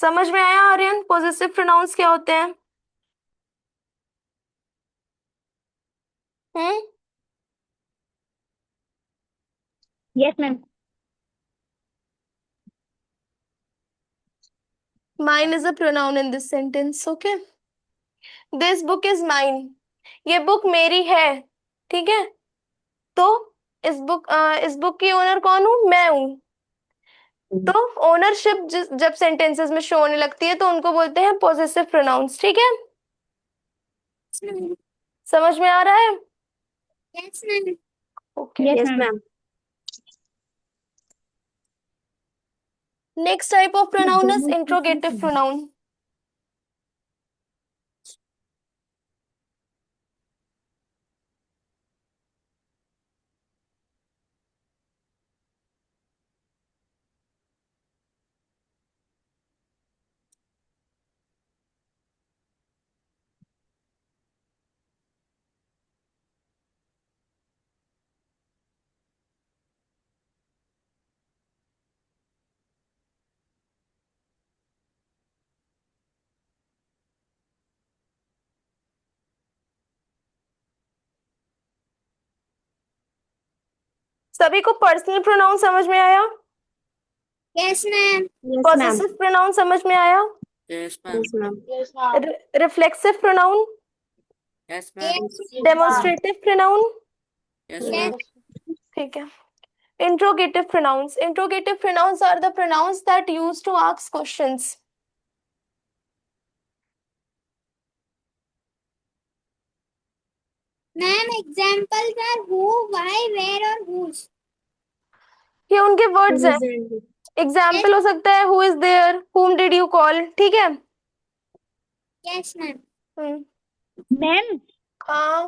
S1: समझ में आया आर्यन? पॉजेसिव प्रोनाउंस क्या होते हैं? Hmm.
S2: Yes ma'am.
S1: Mine is a pronoun in this sentence. Okay. This book is mine. ये बुक मेरी है। ठीक है। तो इस बुक की ओनर कौन हूं? मैं हूं। तो ओनरशिप जब सेंटेंसेस में शो होने लगती है तो उनको बोलते हैं पॉजेसिव प्रोनाउंस। ठीक है। समझ में आ रहा है?
S7: Yes, ma'am.
S1: Okay.
S2: Yes
S7: Yes,
S2: ma'am.
S7: ma'am.
S1: Next type of pronoun is interrogative pronoun. सभी को पर्सनल प्रोनाउन समझ में आया?
S7: Yes, ma'am. Yes, ma'am.
S1: Possessive pronoun समझ में आया?
S3: Yes, ma'am.
S7: Yes, ma'am.
S4: Yes, ma'am.
S1: Reflexive pronoun,
S3: Yes, ma'am.
S7: Yes.
S4: Yes, ma'am.
S1: Demonstrative pronoun.
S3: Yes,
S7: Yes.
S3: ma'am.
S1: ठीक है। Interrogative pronouns. Interrogative pronouns are the pronouns that used to ask questions.
S7: Ma'am examples are who, why, where और whose.
S1: ये उनके words हैं।
S6: Present.
S1: Example हो सकता है who is there, whom did you call, ठीक है।
S7: Yes ma'am.
S1: हम्म।
S2: मैम
S1: हाँ,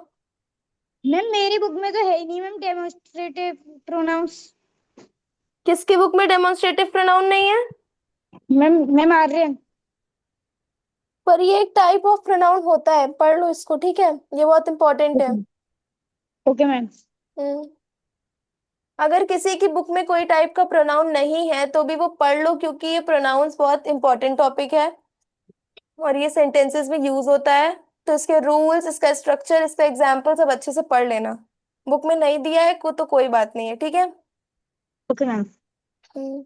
S2: मैम मेरी बुक में तो है ही नहीं मैम डेमोन्स्ट्रेटिव प्रोनाउंस.
S1: किसकी बुक में डेमोन्स्ट्रेटिव प्रोनाउन नहीं है?
S2: Ma'am ma'am Aryan.
S1: पर ये एक टाइप ऑफ प्रोनाउन होता है, पढ़ लो इसको, ठीक है, ये बहुत इंपॉर्टेंट है।
S2: Okay ma'am.
S1: हम्म। अगर किसी की बुक में कोई टाइप का प्रोनाउन नहीं है तो भी वो पढ़ लो, क्योंकि ये प्रोनाउंस बहुत इंपॉर्टेंट टॉपिक है और ये सेंटेंसेस में यूज होता है। तो इसके रूल्स, इसका स्ट्रक्चर, इसका एग्जाम्पल सब अच्छे से पढ़ लेना। बुक में नहीं दिया है को तो कोई बात नहीं है, ठीक है।
S2: Okay ma'am.
S1: हम्म।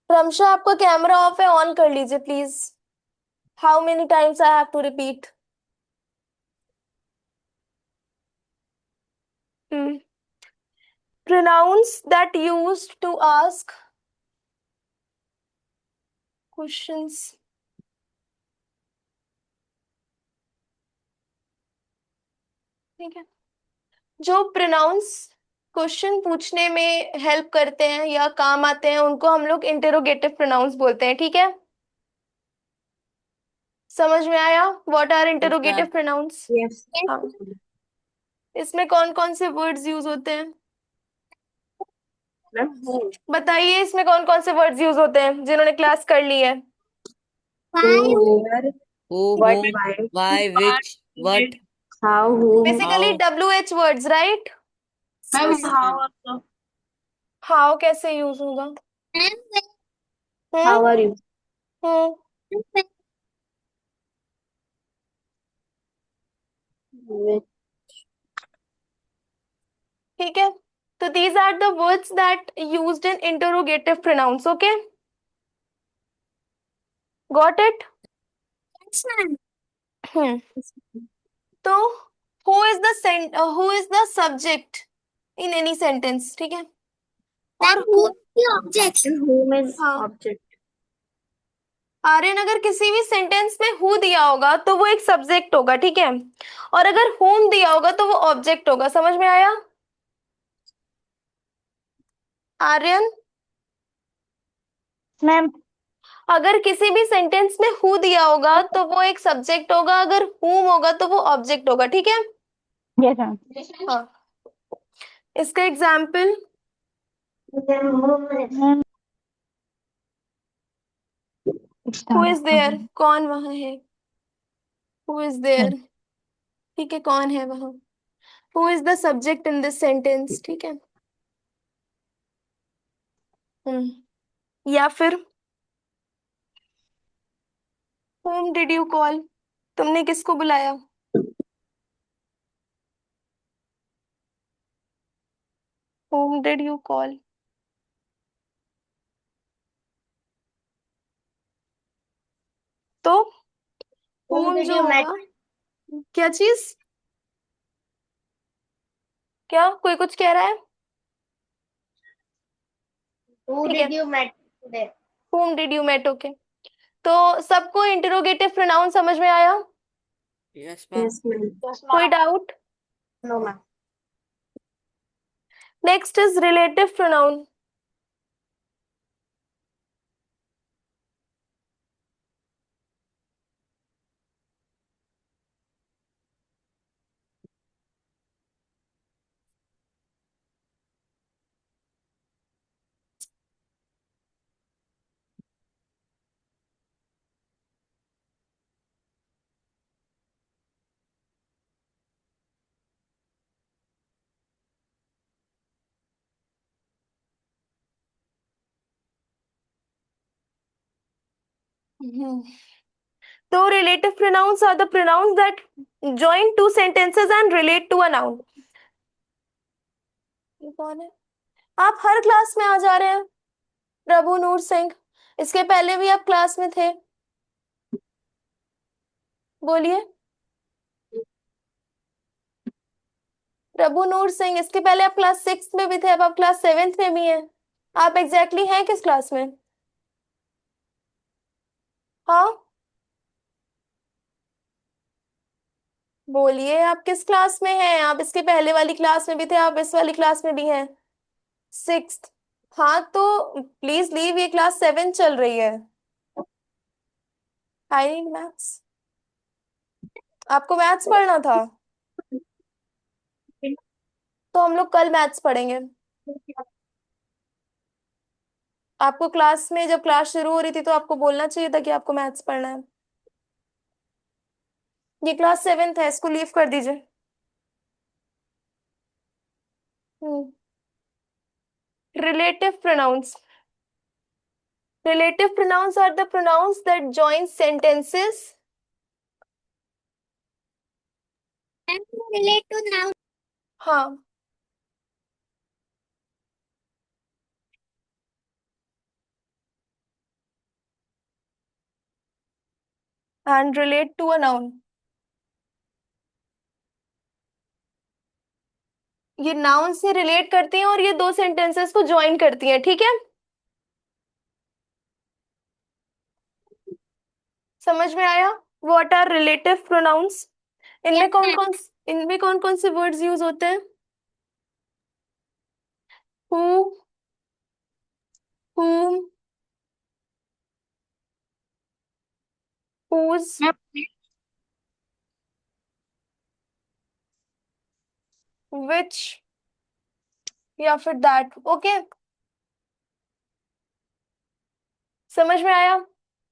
S1: रमशा, आपका कैमरा ऑफ है, ऑन कर लीजिए please. How many times I have to repeat? Pronouns that used to ask questions. ठीक है, जो प्रोनाउंस क्वेश्चन पूछने में हेल्प करते हैं या काम आते हैं उनको हम लोग इंटेरोगेटिव प्रोनाउंस बोलते हैं, ठीक है। समझ में आया? What are
S3: yes
S1: interrogative
S3: ma'am.
S1: Pronouns?
S6: Yes.
S1: हाँ। इसमें कौन कौन से वर्ड्स यूज होते हैं बताइए, इसमें कौन कौन से वर्ड्स यूज होते हैं जिन्होंने क्लास कर ली है?
S7: Why,
S6: Where,
S3: Who,
S6: what,
S3: whom,
S6: why,
S3: why, which, what,
S6: how, whom.
S1: Basically
S3: how.
S1: WH words, right.
S6: Ma'am,
S3: Yes
S6: how
S3: ma'am.
S6: also.
S1: How कैसे यूज होगा?
S7: ma'am,
S1: hmm.
S6: How are you?
S1: Hmm.
S7: when,
S6: With.
S1: ठीक है, तो these are the words that used in interrogative pronouns, okay? Got it?
S7: yes ma'am.
S1: हम्म। तो who is the subject in any sentence, ठीक है।
S7: Then
S1: और
S7: who is the object?
S6: And whom is
S1: हाँ,
S6: object.
S1: Aryan, अगर किसी भी सेंटेंस में who दिया होगा तो वो एक सब्जेक्ट होगा, ठीक है। और अगर whom दिया होगा तो वो ऑब्जेक्ट होगा। समझ में आया आर्यन?
S2: मैम
S1: अगर किसी भी सेंटेंस में हु दिया होगा तो वो एक सब्जेक्ट होगा, अगर whom होगा तो वो ऑब्जेक्ट होगा, ठीक है।
S2: Yes ma'am.
S1: हाँ, इसका example
S2: ma'am
S1: who is there, कौन वहां है? हु इज देयर, ठीक है, कौन है वहां? Who is the subject in this sentence, ठीक है। या फिर whom did you call, तुमने किसको बुलाया? whom did you call? तो
S4: Whom
S1: whom
S4: did
S1: जो
S4: you met?
S1: होगा, क्या चीज, क्या कोई कुछ कह रहा है?
S4: Who
S1: ठीक
S4: did
S1: है,
S4: you met today?
S1: whom did you met, okay. तो सबको इंटरोगेटिव प्रोनाउन समझ में आया?
S3: Yes ma'am.
S6: Yes, ma'am.
S4: Yes,
S1: कोई
S4: ma'am.
S1: Doubt?
S4: No, ma'am.
S1: Next is relative pronoun. तो relative pronouns are the pronouns that join two sentences and relate to a noun। ये कौन है? आप हर क्लास में आ जा रहे हैं। प्रभु नूर सिंह, इसके पहले भी आप क्लास में थे, बोलिए। प्रभु नूर सिंह, इसके पहले आप क्लास 6 में भी थे, अब आप क्लास 7th में भी हैं। आप एग्जैक्टली हैं किस क्लास में? हाँ, बोलिए, आप किस क्लास में हैं? आप इसके पहले वाली क्लास में भी थे, आप इस वाली क्लास में भी हैं, 6th। हाँ तो प्लीज लीव, ये क्लास 7 चल रही है। I need maths. आपको मैथ्स पढ़ना था, तो हम लोग कल मैथ्स पढ़ेंगे। आपको क्लास में जब क्लास शुरू हो रही थी तो आपको बोलना चाहिए था कि आपको मैथ्स पढ़ना है। ये क्लास 7th है, इसको लीव कर दीजिए। Relative pronouns. Relative pronouns are the pronouns that join sentences.
S7: And relate to noun.
S1: हाँ, and relate to a noun. ये नाउन से रिलेट करती हैं और ये दो सेंटेंसेस को ज्वाइन करती हैं, ठीक है? समझ में आया? What are relative pronouns? इनमें कौन कौन से वर्ड्स यूज होते हैं? हु, whom, whose, which या फिर दैट। ओके, समझ में आया?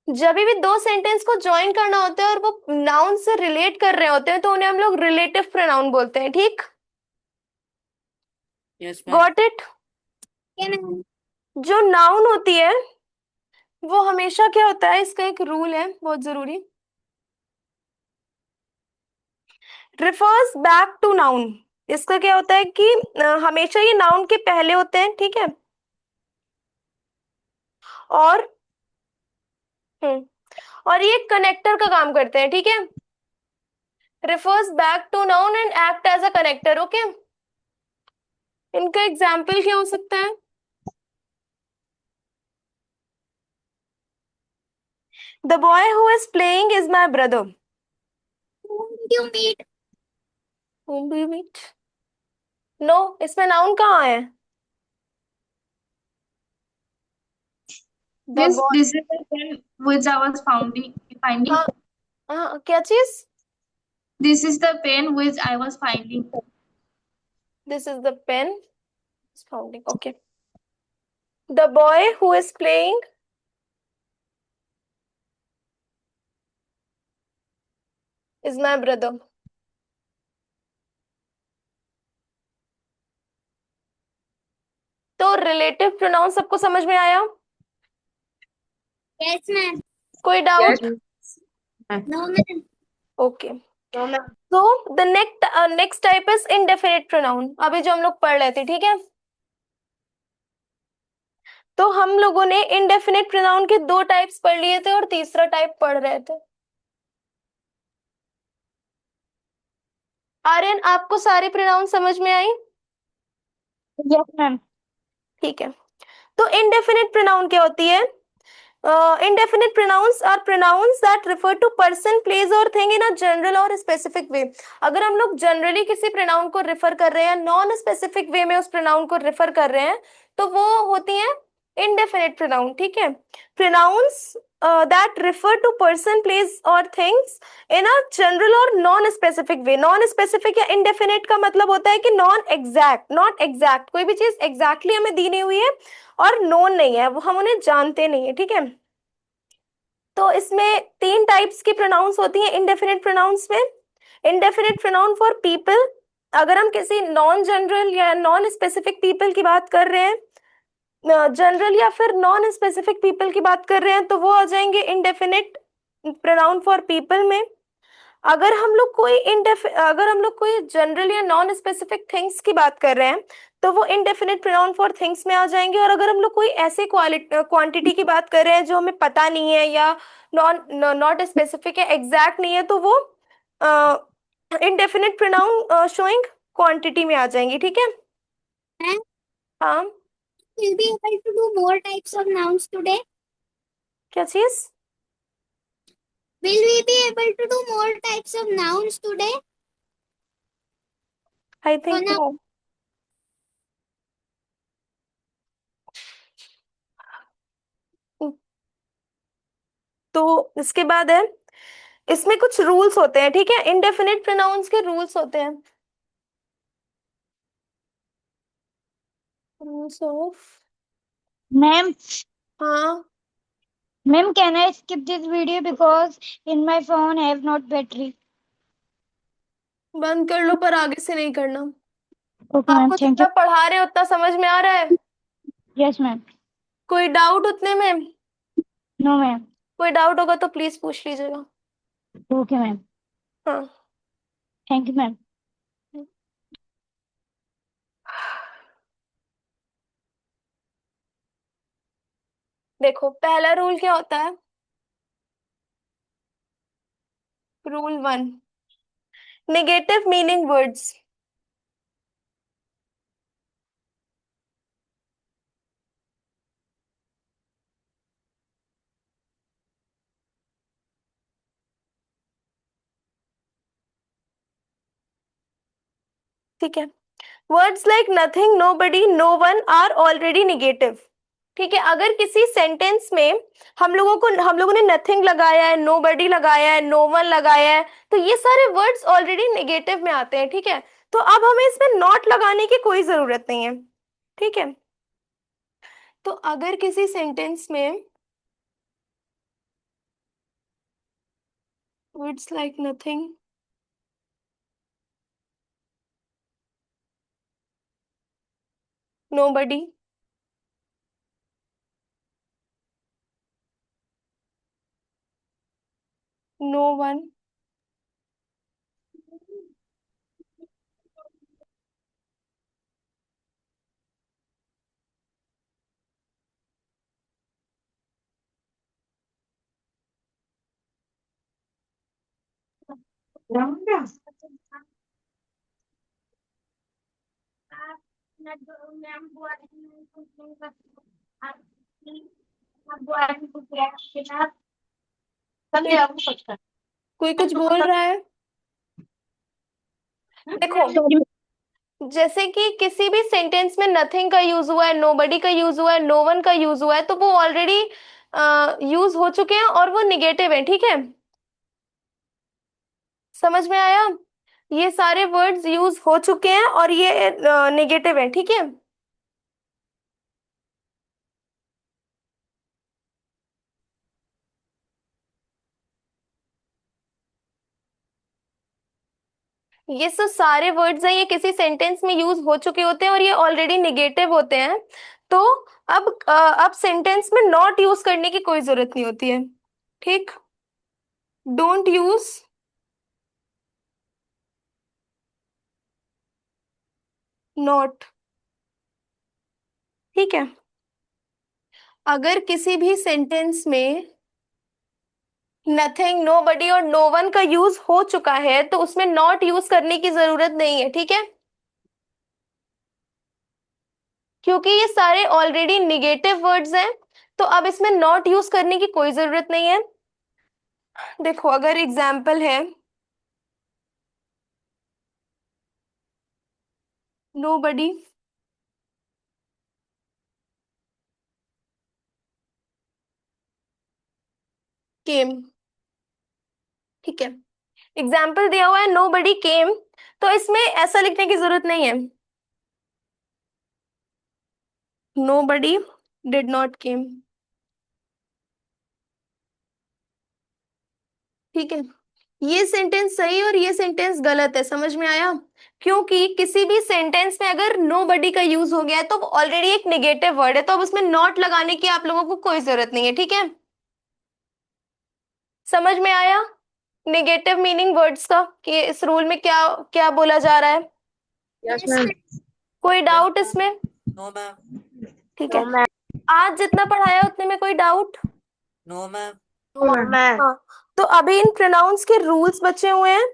S1: जब भी दो सेंटेंस को ज्वाइन करना होता है और वो नाउन से रिलेट कर रहे होते हैं तो उन्हें हम लोग रिलेटिव प्रोनाउन बोलते हैं, ठीक?
S3: Yes ma'am.
S1: Got it?
S7: Yeah, ma'am.
S1: जो नाउन होती है वो हमेशा क्या होता है, इसका एक रूल है बहुत जरूरी, रिफर्स बैक टू नाउन। इसका क्या होता है कि हमेशा ये नाउन के पहले होते हैं, ठीक है? और और ये कनेक्टर का काम करते हैं, ठीक है? Refers back to noun and act as a connector. Okay, इनका एग्जाम्पल क्या हो सकता है? The boy who is playing is my brother.
S7: Whom did you meet?
S1: Whom do you meet? No, इसमें नाउन कहाँ है? The
S6: Yes,
S1: boy.
S6: this is the pen which I was finding.
S1: हाँ हाँ, क्या चीज?
S6: This is the pen which I was finding.
S1: This is the pen. It's founding. Okay. The boy who is playing is my brother. तो relative pronoun सबको समझ में आया?
S7: Yes, ma'am.
S1: कोई doubt?
S7: No, ma'am.
S1: Okay,
S4: No, ma'am.
S1: तो the next type is indefinite pronoun, अभी जो हम लोग पढ़ रहे थे, ठीक है? तो हम लोगों ने इनडेफिनिट प्रोनाउन के दो टाइप्स पढ़ लिए थे और तीसरा टाइप पढ़ रहे थे। आर्यन, आपको सारी प्रोनाउन समझ में आई?
S2: Yes, ma'am.
S1: ठीक है, तो इनडेफिनिट प्रोनाउन क्या होती है? Indefinite pronouns are pronouns that refer to person, place or thing in a general or specific way. अगर हम लोग जनरली किसी प्रोनाउन को रेफर कर रहे हैं, नॉन स्पेसिफिक वे में उस प्रोनाउन को रेफर कर रहे हैं, तो वो होती हैं indefinite pronoun, ठीक है? Pronouns that refer to person, place or things in a general or non specific way. non specific या indefinite का मतलब होता है कि नॉन एग्जैक्ट, नॉट एग्जैक्ट, कोई भी चीज एग्जैक्टली हमें दी नहीं हुई है और नोन नहीं है, वो हम उन्हें जानते नहीं है, ठीक है? तो इसमें तीन टाइप्स की प्रोनाउंस होती हैं इंडेफिनिट प्रोनाउंस में। इंडेफिनिट प्रोनाउन फॉर पीपल, अगर हम किसी नॉन जनरल या नॉन स्पेसिफिक पीपल की बात कर रहे हैं, जनरल या फिर नॉन स्पेसिफिक पीपल की बात कर रहे हैं, तो वो आ जाएंगे इंडेफिनिट प्रोनाउन फॉर पीपल में। अगर हम लोग कोई जनरल या नॉन स्पेसिफिक थिंग्स की बात कर रहे हैं तो वो इनडेफिनिट प्रोनाउन फॉर थिंग्स में आ जाएंगे। और अगर हम लोग कोई ऐसे क्वांटिटी की बात कर रहे हैं जो हमें पता नहीं है या नॉट स्पेसिफिक है, एग्जैक्ट नहीं है, तो वो इनडेफिनिट प्रोनाउन शोइंग क्वांटिटी में आ जाएंगी, ठीक है?
S7: Ma'am,
S1: हाँ,
S7: we'll be able to do more types of nouns today.
S1: क्या चीज?
S7: Will we be able to do more types of nouns today?
S1: I think
S7: no.
S1: No. तो इसके बाद है, इसमें कुछ रूल्स होते हैं, ठीक है, इंडेफिनिट प्रोनाउंस के रूल्स होते हैं। रूल्स ऑफ,
S2: Ma'am,
S1: हाँ,
S2: ma'am, can I skip this video because in my phone have not battery?
S1: बंद कर लो, पर आगे से नहीं करना।
S2: Okay, ma'am.
S1: आपको
S2: Thank you.
S1: जितना पढ़ा रहे हो उतना समझ में आ रहा है?
S2: Yes, ma'am.
S1: कोई डाउट उतने में?
S2: No, ma'am.
S1: कोई डाउट होगा तो प्लीज पूछ लीजिएगा।
S2: Okay, ma'am.
S1: हाँ।
S2: Thank you, ma'am.
S1: देखो पहला रूल क्या होता है, रूल 1, नेगेटिव मीनिंग वर्ड्स। ठीक है, words like nothing, nobody, no one are already negative. ठीक है, अगर किसी सेंटेंस में हम लोगों ने नथिंग लगाया है, नोबडी लगाया है, नो वन लगाया है, तो ये सारे वर्ड्स ऑलरेडी नेगेटिव में आते हैं। ठीक है, तो अब हमें इसमें नॉट लगाने की कोई जरूरत नहीं है। ठीक है, तो अगर किसी सेंटेंस में words like nothing, nobody, no one, कोई कुछ बोल रहा है? देखो,
S2: Sorry,
S1: जैसे कि किसी भी सेंटेंस में नथिंग का यूज हुआ है, नोबडी का यूज हुआ है, नो वन का यूज हुआ है, तो वो ऑलरेडी यूज हो चुके हैं और वो निगेटिव है। ठीक है, समझ में आया? ये सारे वर्ड्स यूज हो चुके हैं और ये नेगेटिव है। ठीक है, ये सब सारे वर्ड्स हैं, ये किसी सेंटेंस में यूज हो चुके होते हैं और ये ऑलरेडी निगेटिव होते हैं। तो अब सेंटेंस में नॉट यूज करने की कोई जरूरत नहीं होती है। ठीक, डोंट यूज नॉट। ठीक है, अगर किसी भी सेंटेंस में नथिंग, नोबडी और नो वन का यूज हो चुका है तो उसमें नॉट यूज करने की जरूरत नहीं है। ठीक है, क्योंकि ये सारे ऑलरेडी निगेटिव वर्ड्स हैं, तो अब इसमें नॉट यूज करने की कोई जरूरत नहीं है। देखो अगर एग्जाम्पल है, नोबडी केम। ठीक है, एग्जाम्पल दिया हुआ है नोबडी केम, तो इसमें ऐसा लिखने की जरूरत नहीं है, नोबडी डिड नॉट केम। ठीक है, ये सेंटेंस सही और ये सेंटेंस गलत है, समझ में आया? क्योंकि किसी भी सेंटेंस में अगर नोबडी का यूज हो गया है तो ऑलरेडी एक नेगेटिव वर्ड है, तो अब उसमें नॉट लगाने की आप लोगों को कोई जरूरत नहीं है। ठीक है, समझ में आया नेगेटिव मीनिंग वर्ड्स का कि इस रूल में क्या क्या बोला जा रहा है?
S4: Yes, ma'am.
S1: कोई डाउट इसमें?
S3: No ma'am.
S1: ठीक
S4: No,
S1: है,
S4: ma'am.
S1: आज जितना पढ़ाया उतने में कोई doubt?
S3: No ma'am.
S4: No, ma'am.
S1: हाँ, तो अभी इन प्रोनाउंस के रूल्स बचे हुए हैं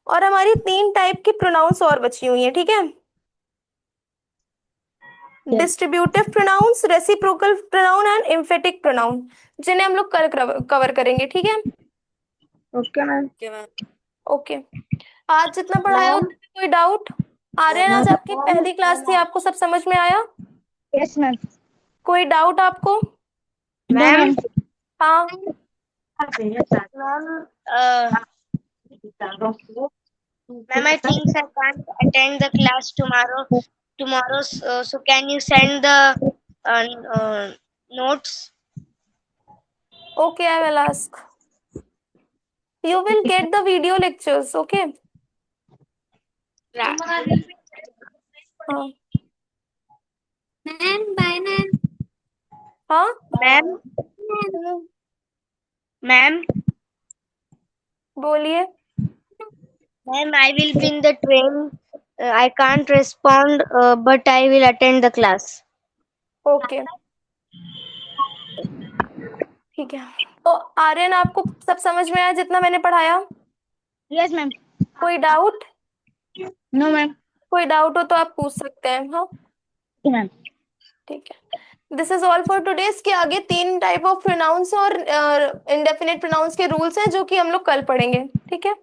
S1: और हमारी 3 टाइप की प्रोनाउंस और बची हुई हैं। ठीक है, distributive pronounce, reciprocal pronoun and emphatic pronoun, जिन्हें हम लोग कल कवर करेंगे। ठीक है,
S4: Okay, ma'am.
S3: Okay ma'am.
S1: Okay, आज जितना पढ़ाया
S4: Ma'am.
S1: उतने में कोई डाउट? आर्यन, आज आपकी पहली क्लास थी, आपको सब समझ में आया?
S2: Yes, ma'am.
S1: कोई डाउट आपको?
S2: No, ma'am.
S1: हाँ,
S8: Ma'am, I think I can't attend the class tomorrow. So can you send the notes?
S1: okay, I will ask. You will get the video lectures, okay?
S8: Ra-
S1: हाँ
S7: Ma'am, bye, ma'am.
S1: हाँ
S8: Ma'am, ma'am,
S1: बोलिए।
S8: ma'am, I will be in the train. I can't respond, but I will attend the class.
S1: Okay, ठीक है। तो आर्यन, आपको सब समझ में आया जितना मैंने पढ़ाया?
S2: Yes, ma'am.
S1: कोई डाउट?
S2: No, ma'am.
S1: कोई डाउट हो तो आप पूछ सकते हैं। हाँ,
S2: Okay, ma'am.
S1: ठीक है। This is all for today. इसके आगे 3 टाइप ऑफ प्रोनाउंस और इंडेफिनिट प्रोनाउंस के रूल्स हैं जो कि हम लोग कल पढ़ेंगे, ठीक है?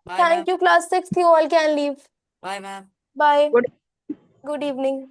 S3: Bye ma'am.
S1: Thank you class 6, you all can leave.
S3: Bye ma'am.
S1: Bye,
S4: Good
S1: good evening.